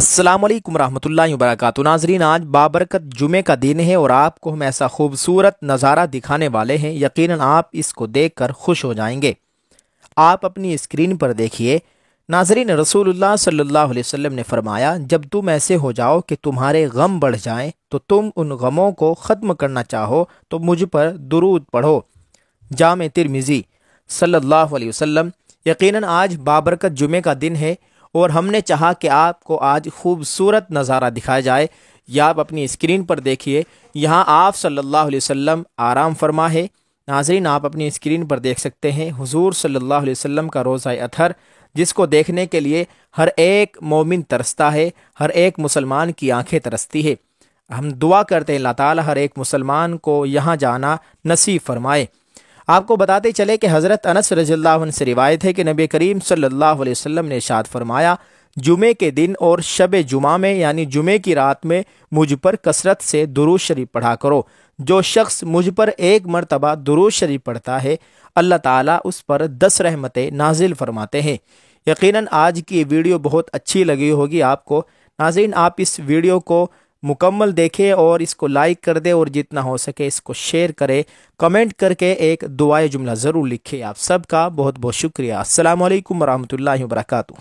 السلام علیکم ورحمۃ اللہ وبرکاتہ۔ ناظرین، آج بابرکت جمعے کا دن ہے اور آپ کو ہم ایسا خوبصورت نظارہ دکھانے والے ہیں، یقیناً آپ اس کو دیکھ کر خوش ہو جائیں گے۔ آپ اپنی اسکرین پر دیکھیے۔ ناظرین، رسول اللہ صلی اللہ علیہ وسلم نے فرمایا، جب تم ایسے ہو جاؤ کہ تمہارے غم بڑھ جائیں تو تم ان غموں کو ختم کرنا چاہو تو مجھ پر درود پڑھو۔ جامع ترمذی صلی اللہ علیہ وسلم۔ یقیناً آج بابرکت جمعے کا دن ہے اور ہم نے چاہا کہ آپ کو آج خوبصورت نظارہ دکھایا جائے۔ یا آپ اپنی اسکرین پر دیکھیے، یہاں آپ صلی اللہ علیہ وسلم آرام فرما ہے۔ ناظرین، آپ اپنی اسکرین پر دیکھ سکتے ہیں حضور صلی اللہ علیہ وسلم کا روضہ اطہر، جس کو دیکھنے کے لیے ہر ایک مومن ترستا ہے، ہر ایک مسلمان کی آنکھیں ترستی ہے۔ ہم دعا کرتے ہیں اللہ تعالی ہر ایک مسلمان کو یہاں جانا نصیب فرمائے۔ آپ کو بتاتے چلے کہ حضرت انس رضی اللہ عنہ سے روایت ہے کہ نبی کریم صلی اللہ علیہ وسلم نے ارشاد فرمایا، جمعے کے دن اور شب جمعہ میں یعنی جمعے کی رات میں مجھ پر کثرت سے درود شریف پڑھا کرو۔ جو شخص مجھ پر ایک مرتبہ درود شریف پڑھتا ہے، اللہ تعالیٰ اس پر 10 رحمتیں نازل فرماتے ہیں۔ یقیناً آج کی ویڈیو بہت اچھی لگی ہوگی آپ کو۔ ناظرین، آپ اس ویڈیو کو مکمل دیکھیں اور اس کو لائک کر دیں اور جتنا ہو سکے اس کو شیئر کریں، کمنٹ کر کے ایک دعائے جملہ ضرور لکھیں۔ آپ سب کا بہت بہت شکریہ۔ السلام علیکم ورحمۃ اللہ وبرکاتہ۔